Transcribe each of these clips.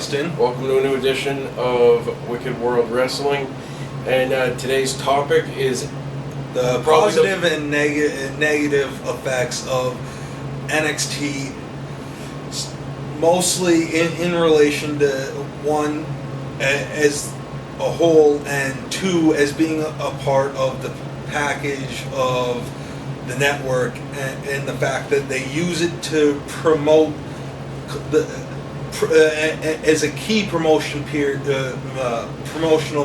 Justin. Welcome to a new edition of Wicked World Wrestling. And today's topic is the positive and negative effects of NXT, mostly in relation to one, as a whole, and two, as being a part of the package of the network, and the fact that they use it to promote as a key promotional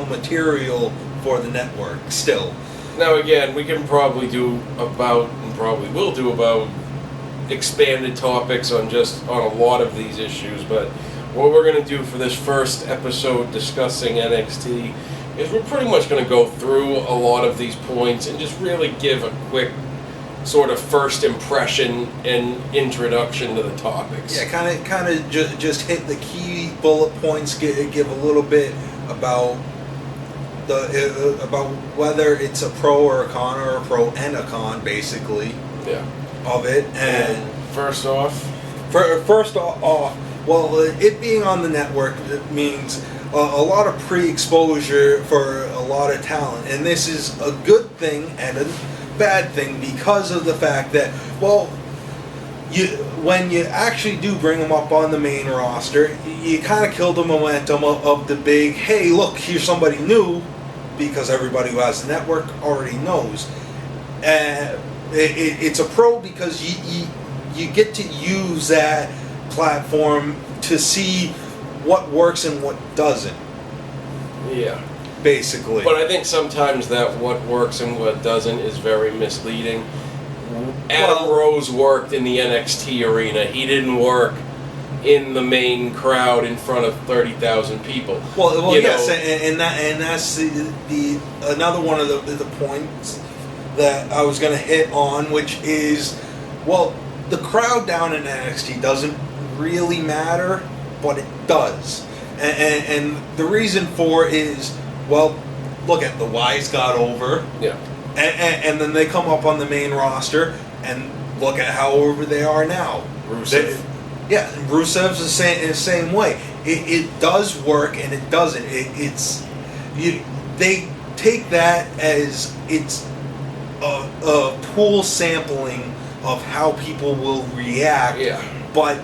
material for the network still. Now again, we can probably do about, and probably will do about, expanded topics on a lot of these issues, but what we're going to do for this first episode discussing NXT is we're pretty much going to go through a lot of these points and just really give a quick sort of first impression and introduction to the topics. Yeah, kind of just hit the key bullet points, give a little bit about about whether it's a pro or a con, or a pro and a con, basically. Yeah. Of it. And first off, well, it being on the network, it means a lot of pre-exposure for a lot of talent, and this is a good thing and a bad thing because of the fact that, well, when you actually do bring them up on the main roster, you kind of kill the momentum of the big, hey, look, here's somebody new, because everybody who has the network already knows. It's a pro because you get to use that platform to see what works and what doesn't. Yeah. Basically. But I think sometimes that what works and what doesn't is very misleading. Adam Rose worked in the NXT arena. He didn't work in the main crowd in front of 30,000 people. Well, yes, and that's the another one of the points that I was going to hit on, which is, well, the crowd down in NXT doesn't really matter, but it does. And the reason for it is, well, look at the Wise got over. Yeah. And then they come up on the main roster, and look at how over they are now. Rusev. And Rusev's the same way. It does work, and it doesn't. They take that as it's a pool sampling of how people will react. Yeah. But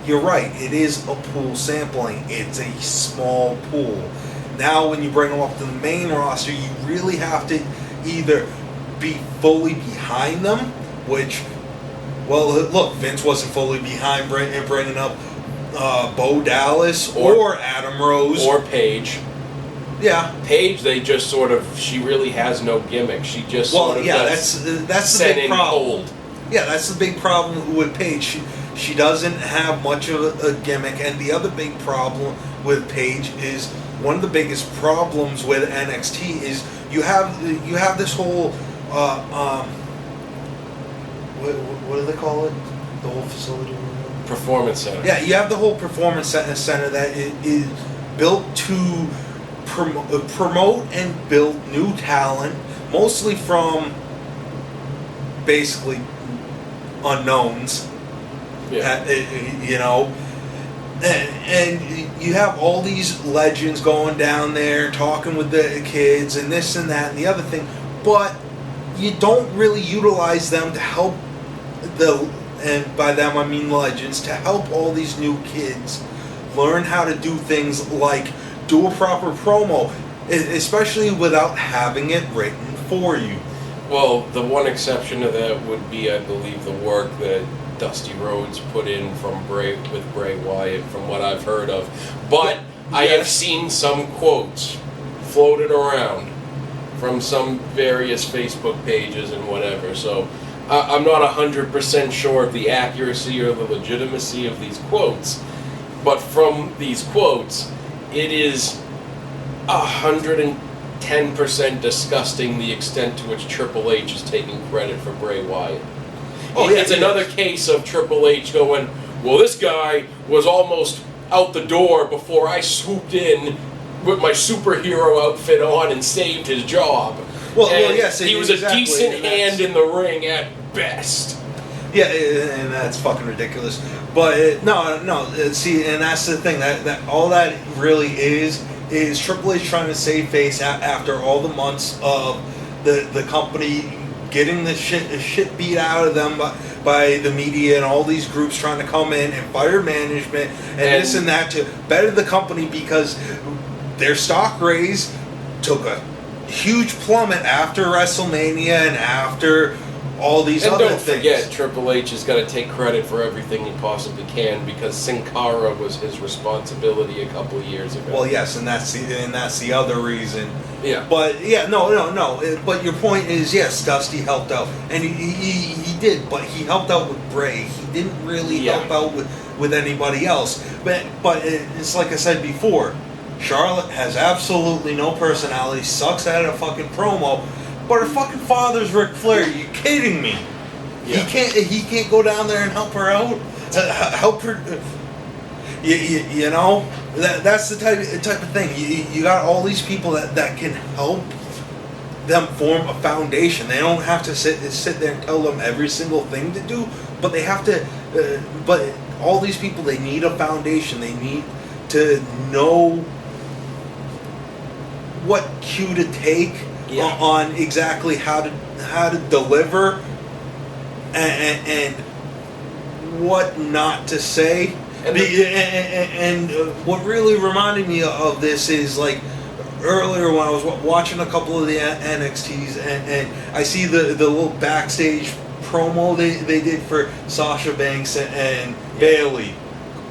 you're right. It is a pool sampling. It's a small pool. Now, when you bring them up to the main roster, you really have to either be fully behind them, which, well, look, Vince wasn't fully behind bringing up Bo Dallas or Adam Rose. Or Paige. Yeah. Paige, they just sort of, she really has no gimmick. She just sort of that's the big problem. Yeah, that's the big problem with Paige. She doesn't have much of a gimmick, and the other big problem with Paige is, one of the biggest problems with NXT is you have this whole what do they call it? The whole facility? Performance center. Yeah, you have the whole performance center that is built to promote and build new talent, mostly from basically unknowns. Yeah. You know. And you have all these legends going down there, talking with the kids, and this and that and the other thing, but you don't really utilize them to help and by them I mean legends, to help all these new kids learn how to do things like do a proper promo, especially without having it written for you. Well, the one exception to that would be, I believe, the work that Dusty Rhodes put in with Bray Wyatt, from what I've heard of. But I have seen some quotes floated around from some various Facebook pages and whatever. So I'm not 100% sure of the accuracy or the legitimacy of these quotes. But from these quotes, it is 110% disgusting the extent to which Triple H is taking credit for Bray Wyatt. It's another case of Triple H going, well, this guy was almost out the door before I swooped in with my superhero outfit on and saved his job. Well, yes, he was a decent hand in the ring at best. Yeah, and that's fucking ridiculous. But see, and that's the thing that all that really is Triple H trying to save face after all the months of the company getting the shit beat out of them by the media and all these groups trying to come in and fire management and this and that to better the company because their stock raise took a huge plummet after WrestleMania and after all these other things. And don't forget, Triple H has got to take credit for everything he possibly can because Sin Cara was his responsibility a couple of years ago. Well, yes, and that's the other reason. Yeah. But yeah, no. But your point is, yes, Dusty helped out, and he did, but he helped out with Bray. He didn't really help out with anybody else. But it's like I said before, Charlotte has absolutely no personality, sucks at a fucking promo. But her fucking father's Ric Flair. Are you kidding me? Yeah. He can't go down there and help her out. Help her. You know that's the type of thing. You got all these people that can help them form a foundation. They don't have to sit there and tell them every single thing to do, but they have to. But all these people, they need a foundation. They need to know what cue to take. Yeah. On exactly how to deliver and what not to say. And what really reminded me of this is like earlier when I was watching a couple of the NXTs and I see the little backstage promo they did for Sasha Banks and Bayley.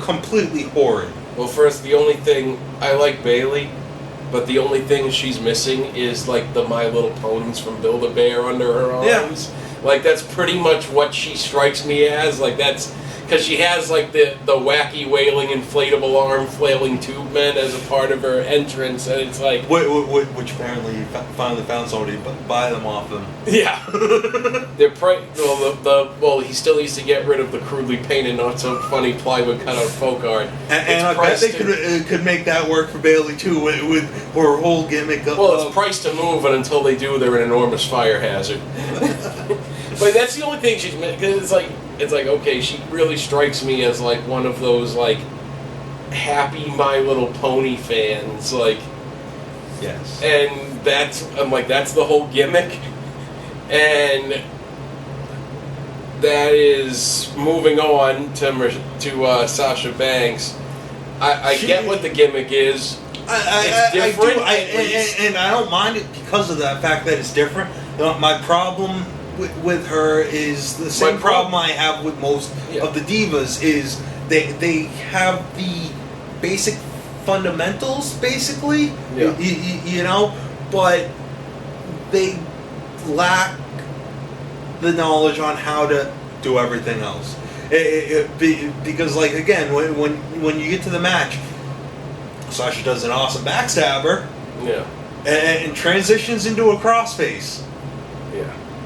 Completely horrid. Well, first, the only thing I like Bayley. But the only thing she's missing is like the My Little Ponies from Build-A-Bear under her arms. Yeah. Like that's pretty much what she strikes me as. Like that's because she has like the wacky wailing inflatable arm flailing tube men as a part of her entrance, and it's like which apparently you finally found somebody to buy them off them. Yeah, they're well he still needs to get rid of the crudely painted, not so funny plywood cutout folk art. And I bet they could make that work for Bayley too with her whole gimmick. Well, it's priced to move, and until they do, they're an enormous fire hazard. But that's the only thing she's because it's like okay, she really strikes me as like one of those like happy My Little Pony fans, like yes, and that's the whole gimmick, and that is moving on to Sasha Banks. I get what the gimmick is. It's different, and I don't mind it because of that fact that it's different. My problem with her is the same problem I have with most of the divas is they have the basic fundamentals basically, you know, but they lack the knowledge on how to do everything else. Because like again, when you get to the match, Sasha does an awesome backstabber, and transitions into a crossface,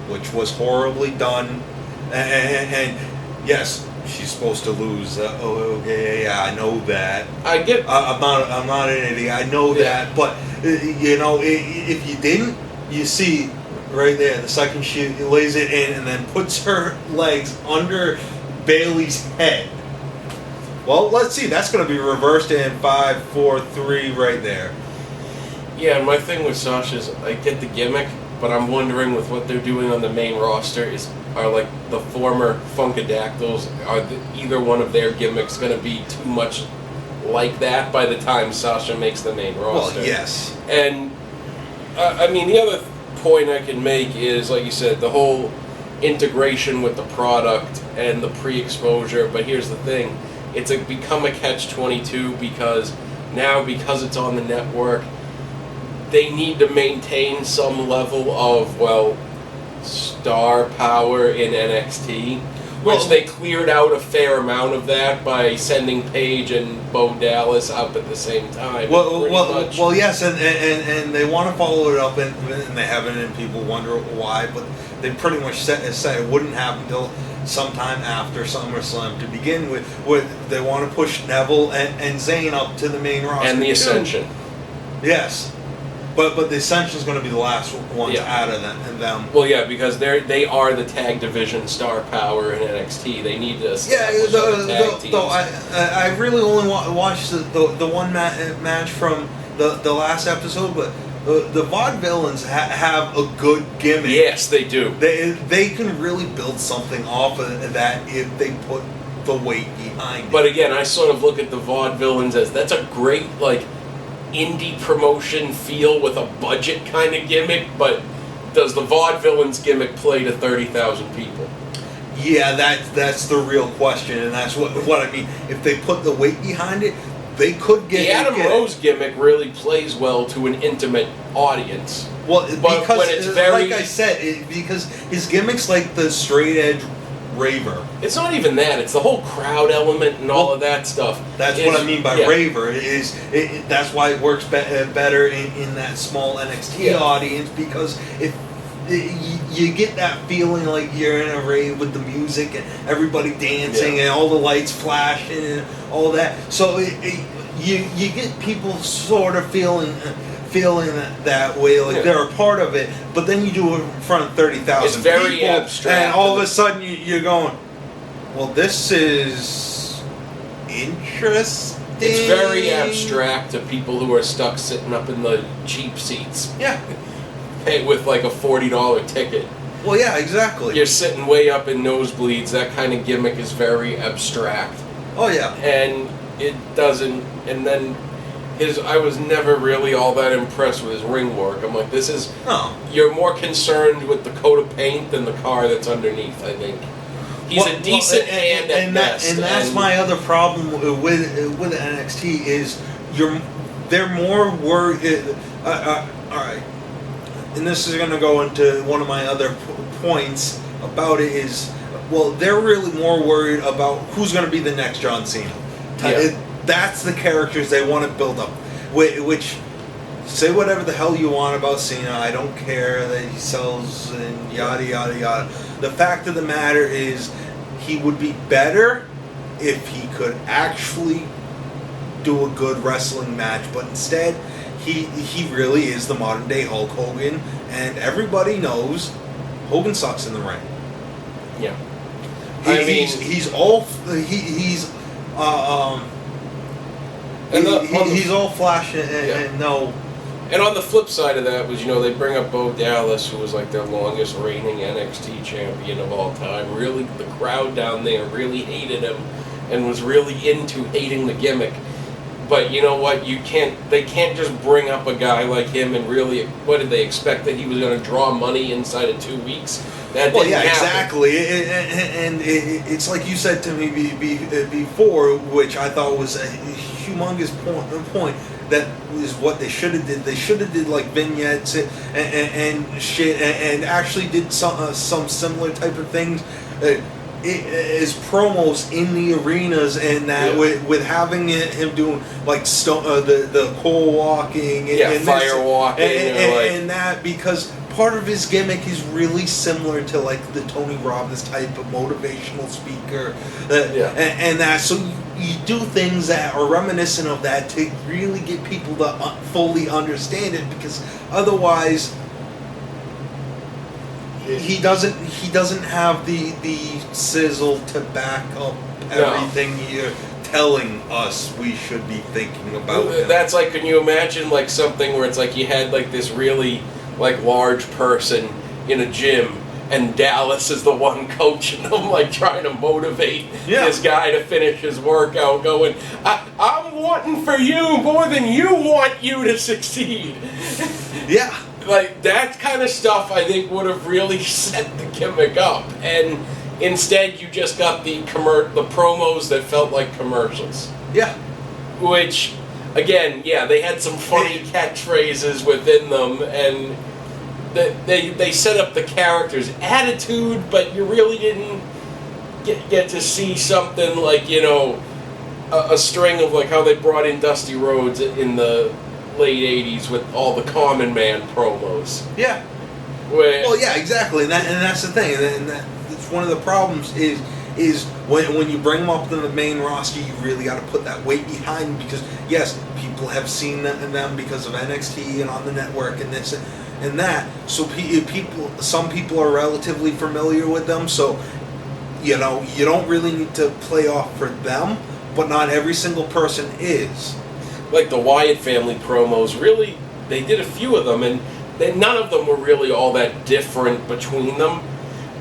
which was horribly done, and yes, she's supposed to lose. Okay, I know that. I'm not an idiot. I know that, but you know, if you didn't, you see right there the second she lays it in and then puts her legs under Bayley's head. Well, let's see. That's going to be reversed in 5, 4, 3 right there. Yeah, and my thing with Sasha is I get the gimmick, but I'm wondering with what they're doing on the main roster are like the former Funkadactyls, either one of their gimmicks going to be too much like that by the time Sasha makes the main roster? Well, yes. And I mean, the other point I can make is, like you said, the whole integration with the product and the pre-exposure. But here's the thing. It's become a catch-22 because it's on the network, they need to maintain some level of, star power in NXT, which they cleared out a fair amount of that by sending Paige and Bo Dallas up at the same time. Well, yes, and they want to follow it up, and they haven't, and people wonder why, but they pretty much said it wouldn't happen until sometime after SummerSlam to begin with. They want to push Neville and Zayn up to the main roster. And the Ascension. Yes. But the Ascension's going to be the last ones out of them. Well, yeah, because they are the tag division star power in NXT. They need to establish other tag teams. Though I really only watched the one match from the last episode, but the Vaudevillains have a good gimmick. Yes, they do. They can really build something off of that if they put the weight behind it. But again, I sort of look at the Vaudevillains as that's a great indie promotion feel with a budget kind of gimmick, but does the Vaudevillains gimmick play to 30,000 people? Yeah, that's the real question, and that's what I mean. If they put the weight behind it, they could get... The Adam Rose gimmick really plays well to an intimate audience. Well, but because, when it's very... like I said, because his gimmick's like the straight edge raver. It's not even that. It's the whole crowd element and all of that stuff. That's what I mean by raver. That's why it works better in that small NXT audience, because if you get that feeling like you're in a rave with the music and everybody dancing and all the lights flashing and all that. So you get people sort of feeling that way, like they're a part of it, but then you do it in front of 30,000 It's very people, abstract. and all of a sudden you're going, well, this is interesting. It's very abstract to people who are stuck sitting up in the cheap seats. Yeah. Pay with like a $40 ticket. Well, yeah, exactly. You're sitting way up in nosebleeds. That kind of gimmick is very abstract. Oh, yeah. And it doesn't, and then I was never really all that impressed with his ring work. I'm like, this is... No. You're more concerned with the coat of paint than the car that's underneath, I think. He's a decent hand at best. And that's my other problem with NXT is they're more worried... all right. And this is going to go into one of my other points about it is, well, they're really more worried about who's going to be the next John Cena. That's the characters they want to build up. Which, say whatever the hell you want about Cena, I don't care that he sells and yada yada yada. The fact of the matter is, he would be better if he could actually do a good wrestling match, but instead, he really is the modern day Hulk Hogan, and everybody knows Hogan sucks in the ring. Yeah. He's all flash and no. And on the flip side of that was, they bring up Bo Dallas, who was like their longest reigning NXT champion of all time. Really, the crowd down there really hated him and was really into hating the gimmick. But you know what? They can't just bring up a guy like him and really, what did they expect, that he was going to draw money inside of 2 weeks? That didn't happen. Exactly. And it's like you said to me before, which I thought was a humongous point. That is what they should have did. They should have did like vignettes and shit, and actually did some similar type of things. Is promos in the arenas, and that with having him doing like the coal walking and fire walking and that, because part of his gimmick is really similar to like the Tony Robbins type of motivational speaker, and that, so you do things that are reminiscent of that to really get people to fully understand it, because otherwise he doesn't have the sizzle to back up everything you're telling us we should be thinking about. That's like, can you imagine like something where it's like you had like this really like large person in a gym, and Dallas is the one coaching them, like trying to motivate this guy to finish his workout, going, I'm wanting for you more than you want you to succeed. Yeah. Like, that kind of stuff, I think, would have really set the gimmick up. And instead, you just got the promos that felt like commercials. Yeah. Which, again, they had some funny catchphrases within them, and they set up the character's attitude, but you really didn't get to see something like, a string of like how they brought in Dusty Rhodes in the late 80s with all the Common Man promos. Yeah. Well, yeah, exactly, and that's the thing, and that's one of the problems is is when you bring them up to the main roster, you really got to put that weight behind, because yes, people have seen them because of NXT and on the network and this and that. So some people are relatively familiar with them. So you don't really need to play off for them, but not every single person is. Like the Wyatt family promos, really, they did a few of them, and none of them were really all that different between them.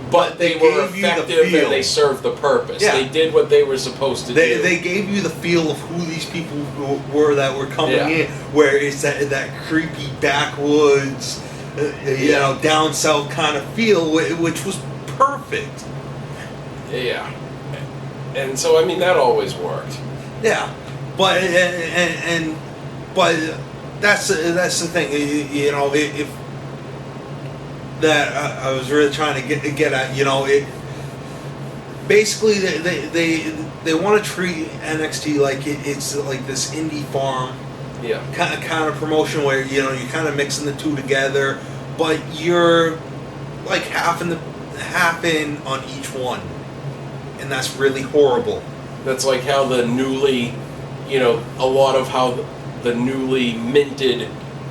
But they were effective and they served the purpose. Yeah. They did what they were supposed to do. They gave you the feel of who these people were that were coming in, where it's that creepy backwoods, down south kind of feel, which was perfect. Yeah. And so, I mean, that always worked. Yeah. But but that's the thing, if that I was really trying to get at, basically they want to treat NXT like it's like this indie farm, kind of promotion where you're kind of mixing the two together, but you're like half in on each one, and that's really horrible. That's like how the newly, a lot of how the newly minted,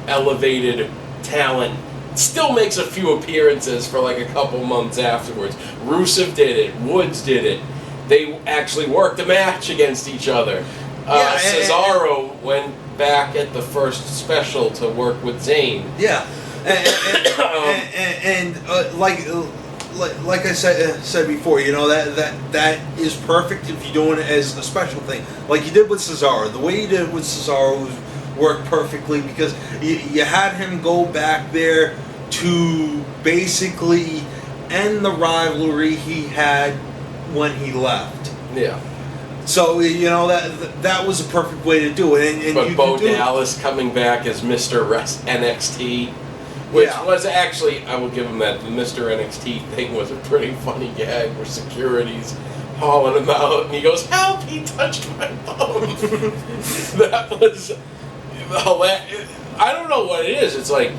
elevated talent still makes a few appearances for like a couple months afterwards. Rusev did it. Woods did it. They actually worked a match against each other. Cesaro went back at the first special to work with Zayn. Yeah, like I said before, that is perfect if you're doing it as a special thing, like you did with Cesaro. The way you did it with Cesaro worked perfectly, because you had him go back there to basically end the rivalry he had when he left. Yeah. So that was a perfect way to do it. But Bo Dallas coming back as Mr. NXT, which was actually, I will give him that. The Mr. NXT thing was a pretty funny gag where security's hauling him out and he goes, "Help! He touched my thumb." That was hilarious. I don't know what it is. It's like,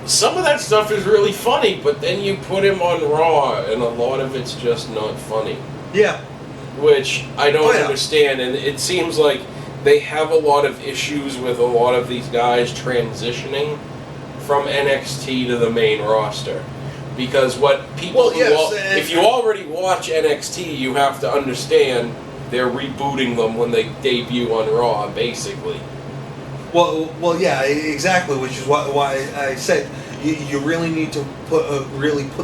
some of that stuff is really funny, but then you put him on Raw, and a lot of it's just not funny. Yeah. Which I don't understand, and it seems like they have a lot of issues with a lot of these guys transitioning from NXT to the main roster. Because what people if you already watch NXT, you have to understand they're rebooting them when they debut on Raw, basically. Well, yeah, exactly. Which is why I said you really need to put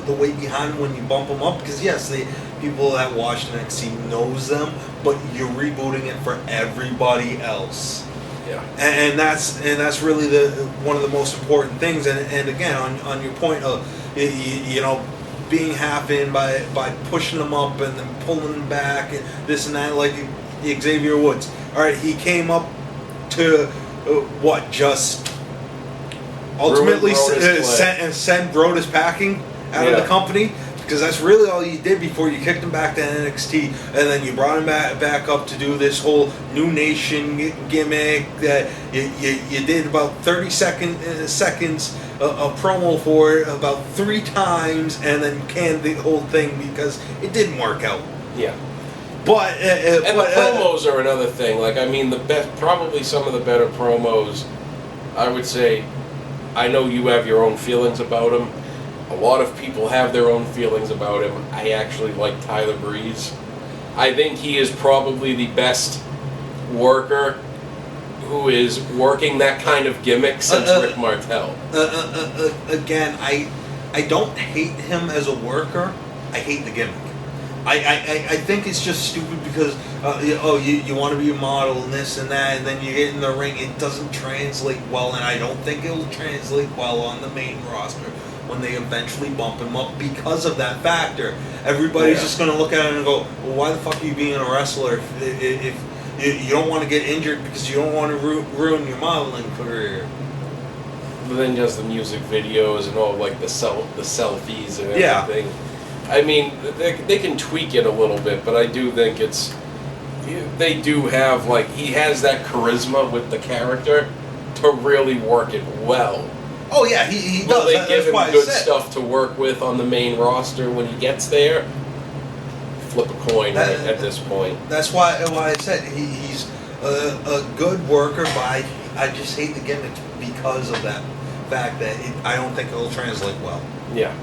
the weight behind when you bump them up, because yes, the people that watch NXT knows them, but you're rebooting it for everybody else. Yeah, and that's really one of the most important things. And again, on your point of being half in by pushing them up and then pulling them back and this and that, like Xavier Woods. All right, he came up to just ultimately send Brodus packing out of the company, because that's really all you did before you kicked him back to NXT, and then you brought him back up to do this whole New Nation gimmick that you did about 30 seconds a promo for it about 3 times, and then canned the whole thing because it didn't work out. Yeah. But the promos are another thing. Like, I mean, probably some of the better promos, I would say. I know you have your own feelings about him. A lot of people have their own feelings about him. I actually like Tyler Breeze. I think he is probably the best worker who is working that kind of gimmick since Rick Martel. Again, I don't hate him as a worker. I hate the gimmick. I think it's just stupid because you want to be a model and this and that, and then you get in the ring, it doesn't translate well, and I don't think it'll translate well on the main roster when they eventually bump him up because of that factor. Everybody's just going to look at it and go, well, why the fuck are you being a wrestler if you don't want to get injured because you don't want to ruin your modeling career? But then just the music videos and all, like the selfies and everything. I mean, they can tweak it a little bit, but I do think they do have, like, he has that charisma with the character to really work it well. Oh yeah, he does. Will they give him good stuff to work with on the main roster when he gets there? flip a coin at this point. That's why I said he's a good worker, but I just hate the gimmick because of that fact that I don't think it'll translate well. Yeah.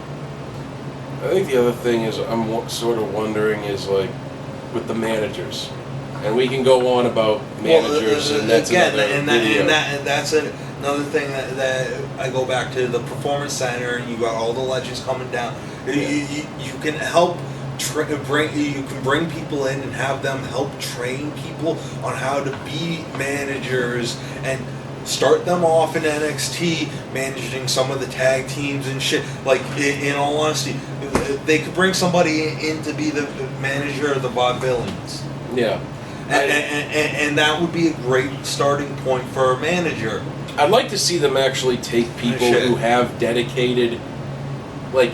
I think the other thing is I'm sort of wondering is like with the managers, and we can go on about managers, and that's again, another video. and that's another thing that I go back to the Performance Center, and you got all the legends coming down. Yeah. You can help bring people in and have them help train people on how to be managers and start them off in NXT managing some of the tag teams and shit. Like, in all honesty, they could bring somebody in to be the manager of the Vaudevillains. Yeah. And that would be a great starting point for a manager. I'd like to see them actually take people who have dedicated, like,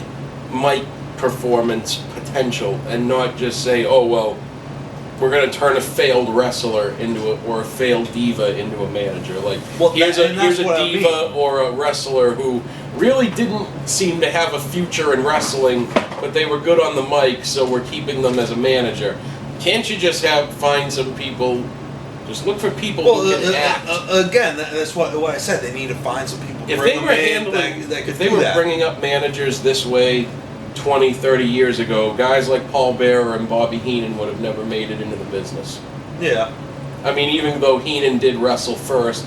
mic performance potential and not just say, oh, well, we're going to turn a failed wrestler into or a failed diva into a manager. Like, well, here's a diva I mean. or a wrestler who really didn't seem to have a future in wrestling, but they were good on the mic, so we're keeping them as a manager. Can't you just find some people? Just look for people who can act. Again, that's what I said. They need to find some people. If they were bringing up managers this way 20, 30 years ago, guys like Paul Bearer and Bobby Heenan would have never made it into the business. Yeah. I mean, even though Heenan did wrestle first,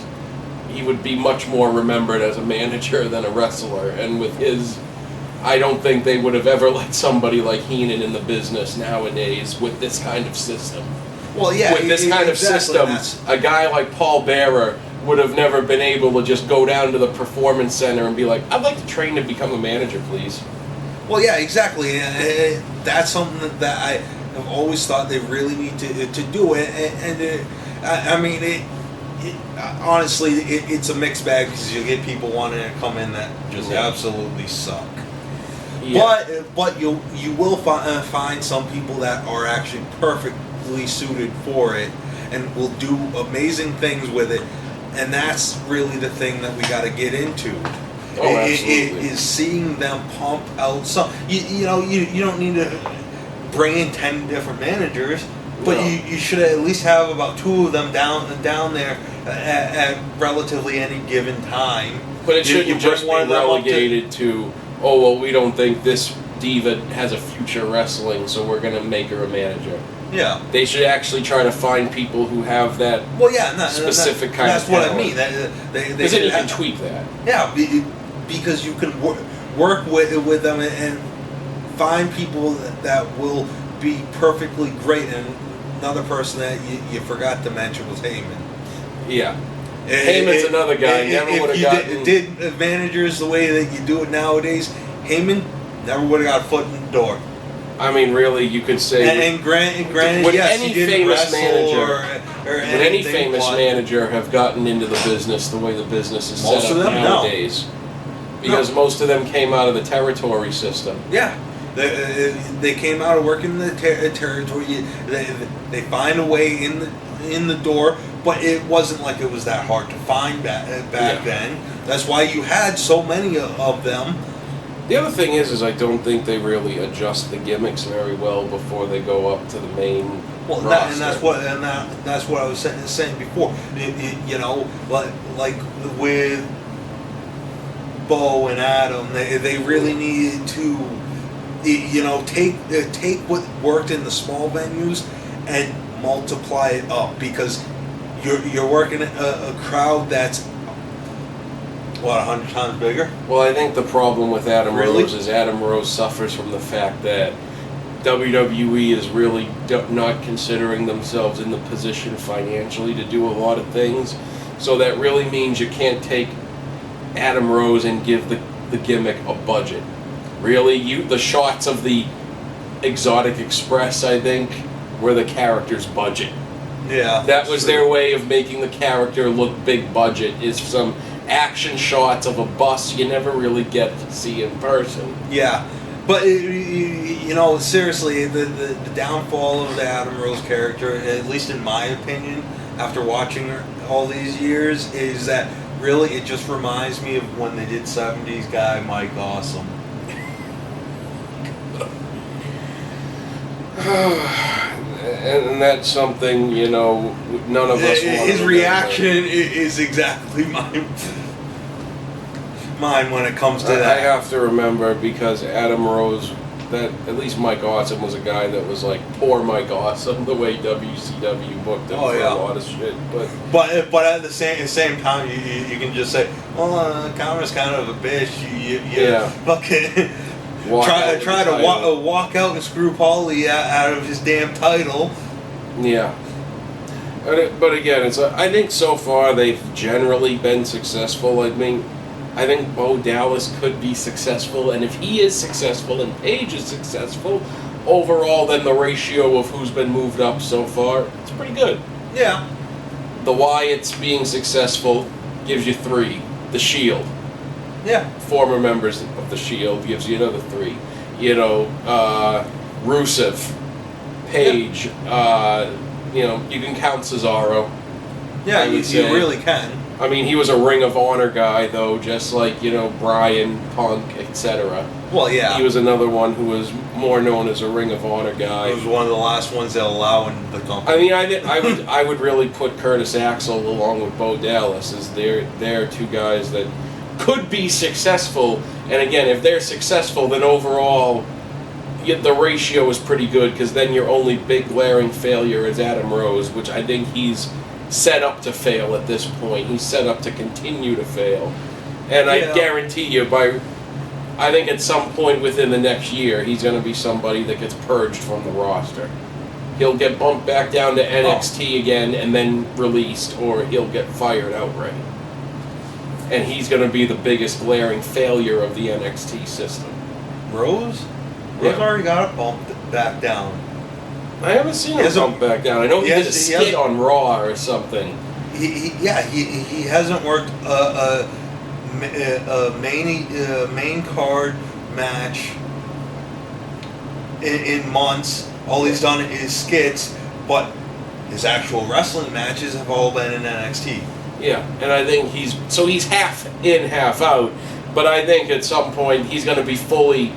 he would be much more remembered as a manager than a wrestler. And with his, I don't think they would have ever let somebody like Heenan in the business nowadays with this kind of system. Well, yeah. With this kind of system, a guy like Paul Bearer would have never been able to just go down to the Performance Center and be like, I'd like to train to become a manager, please. Well, yeah, exactly. And that's something that I have always thought they really need to do. I mean, honestly, it's a mixed bag because you get people wanting to come in that just absolutely suck. Yeah. But you will find some people that are actually perfectly suited for it and will do amazing things with it. And that's really the thing that we got to get into. Oh, absolutely. Is seeing them pump out some. You don't need to bring in 10 different managers, but you should at least have about 2 of them down there at relatively any given time. But it shouldn't just be relegated to, oh, well, we don't think this diva has a future wrestling, so we're going to make her a manager. Yeah. They should actually try to find people who have that specific kind of talent. That's what I mean. Because then you can tweak that. Yeah, because you can work with them and find people that will be perfectly great. And another person that you forgot to mention was Heyman. Yeah. Heyman's another guy. Never would have gotten... did managers the way that you do it nowadays, Heyman never would have got a foot in the door. I mean, really, you could say... And granted, would yes, any he didn't famous manager would any famous manager have gotten into the business the way the business is set up nowadays? Because most of them came out of the territory system. Yeah. They came out of working in the territory. They find a way in the door, but it wasn't like it was that hard to find back then. That's why you had so many of them. The other thing is I don't think they really adjust the gimmicks very well before they go up to the main roster. That's what I was saying before. Like with Bo and Adam, they really needed to, take what worked in the small venues and multiply it up, because you're working a crowd that's 100 times bigger? Well, I think the problem with Adam Rose is Adam Rose suffers from the fact that WWE is really not considering themselves in the position financially to do a lot of things. So that really means you can't take Adam Rose and give the gimmick a budget. Really, the shots of the Exotic Express, I think, were the character's budget. Yeah. That was their way of making the character look big budget, is some action shots of a bus you never really get to see in person. Yeah, but seriously, the downfall of the Adam Rose character, at least in my opinion, after watching her all these years, is that really it just reminds me of when they did 70s guy Mike Awesome. And that's something, none of us want. His reaction is exactly mine when it comes to that. I have to remember, because Adam Rose, that at least Mike Awesome was a guy that was like poor Mike Awesome, the way WCW booked him for a lot of shit. But at the same time, you can just say, well, Connor's kind of a bitch. You fucking try to walk out and screw Paulie out of his damn title. Yeah. But again, I think so far they've generally been successful. I think Bo Dallas could be successful, and if he is successful and Paige is successful, overall, then the ratio of who's been moved up so far, it's pretty good. Yeah. The Wyatts being successful gives you 3. The Shield. Yeah. Former members of the Shield gives you another 3. Rusev, Paige, you can count Cesaro. Yeah, you really can. I mean, he was a Ring of Honor guy, though, just like, Bryan, Punk, etc. Well, yeah. He was another one who was more known as a Ring of Honor guy. He was one of the last ones they'll allow in the company. I mean, I would really put Curtis Axel along with Bo Dallas as they're two guys that could be successful. And again, if they're successful, then overall, the ratio is pretty good, because then your only big glaring failure is Adam Rose, which I think he's set up to fail at this point. He's set up to continue to fail. And I guarantee you, I think at some point within the next year, he's going to be somebody that gets purged from the roster. He'll get bumped back down to NXT again and then released, or he'll get fired outright. And he's going to be the biggest glaring failure of the NXT system. Rose? Rose already got bumped back down. I haven't seen him bump back down. I know he did a skit on Raw or something. He hasn't worked a main card match in months. All he's done is skits, but his actual wrestling matches have all been in NXT. Yeah, and I think he's half in, half out. But I think at some point he's going to be fully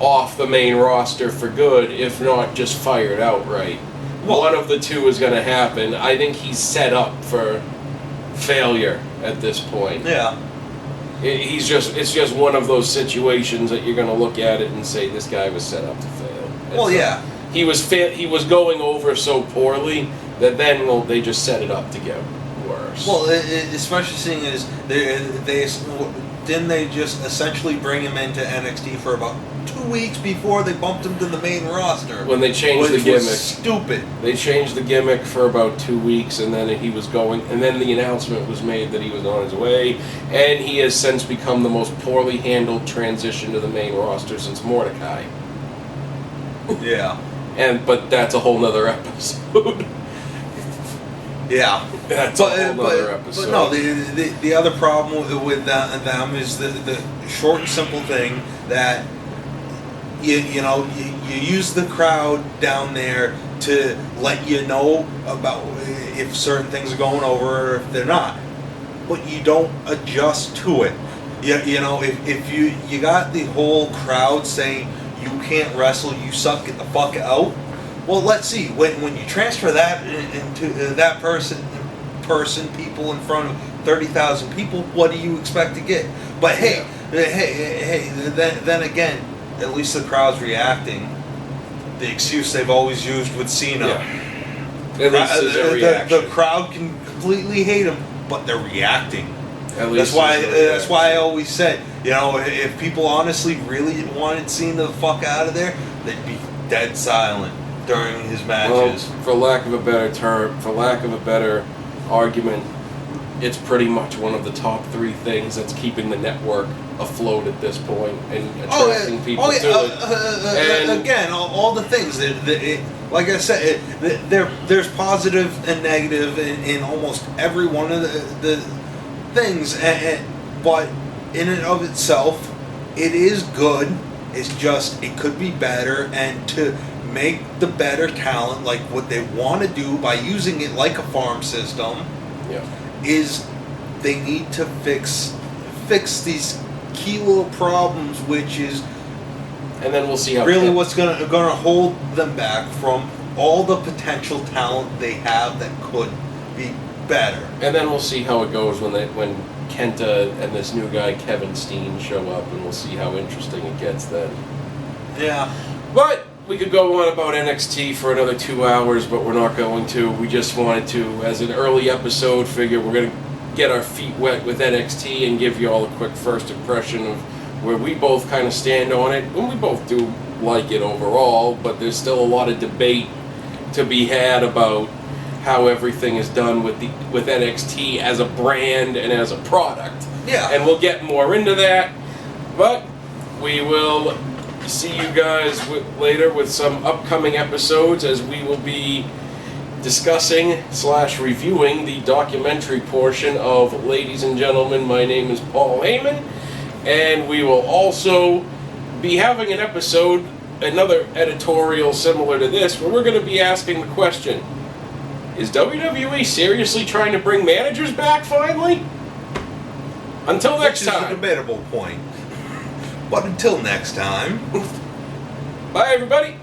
off the main roster for good, if not just fired outright. Well, one of the two is going to happen. I think he's set up for failure at this point. Yeah. It's just one of those situations that you're going to look at it and say, this guy was set up to fail. He was going over so poorly that then they just set it up to get worse. Well, especially seeing as didn't they just essentially bring him into NXT for about 2 weeks before they bumped him to the main roster? When they changed the gimmick. Was stupid. They changed the gimmick for about 2 weeks, and then and then the announcement was made that he was on his way, and he has since become the most poorly handled transition to the main roster since Mordecai. Yeah. But that's a whole nother episode. Yeah, that's a whole nother episode. But no, the other problem with them is the short and simple thing that you use the crowd down there to let you know about if certain things are going over or if they're not, but you don't adjust to it. If you got the whole crowd saying you can't wrestle, you suck, get the fuck out. Well, let's see. When you transfer that into that people in front of 30,000 people, what do you expect to get? But hey, then again, at least the crowd's reacting. The excuse they've always used with Cena. Yeah. At least there's a reaction. The crowd can completely hate him, but they're reacting. At least that's why I always said, if people honestly really wanted Cena the fuck out of there, they'd be dead silent during his matches. Well, for lack of a better argument, it's pretty much one of the top 3 things that's keeping the network afloat at this point and attracting people to it. And again, all the things like I said, there's positive and negative in almost every one of the things, but in and of itself, it is good. It's just it could be better, and to make the better talent like what they want to do by using it like a farm system is they need to fix these key little problems, which is And then we'll see how really what's gonna hold them back from all the potential talent they have that could be better. And then we'll see how it goes when Kenta and this new guy Kevin Steen show up, and we'll see how interesting it gets then. Yeah. But we could go on about NXT for another 2 hours, but we're not going to. We just wanted to, as an early episode, figure we're going to get our feet wet with NXT and give you all a quick first impression of where we both kind of stand on it. And we both do like it overall, but there's still a lot of debate to be had about how everything is done with NXT as a brand and as a product. Yeah. And we'll get more into that, but we will see you guys later with some upcoming episodes, as we will be discussing / reviewing the documentary portion of Ladies and Gentlemen, My Name is Paul Heyman, and we will also be having an episode, another editorial similar to this, where we're going to be asking the question, is WWE seriously trying to bring managers back finally? Until next time. Which is a debatable point. But until next time. Bye, everybody.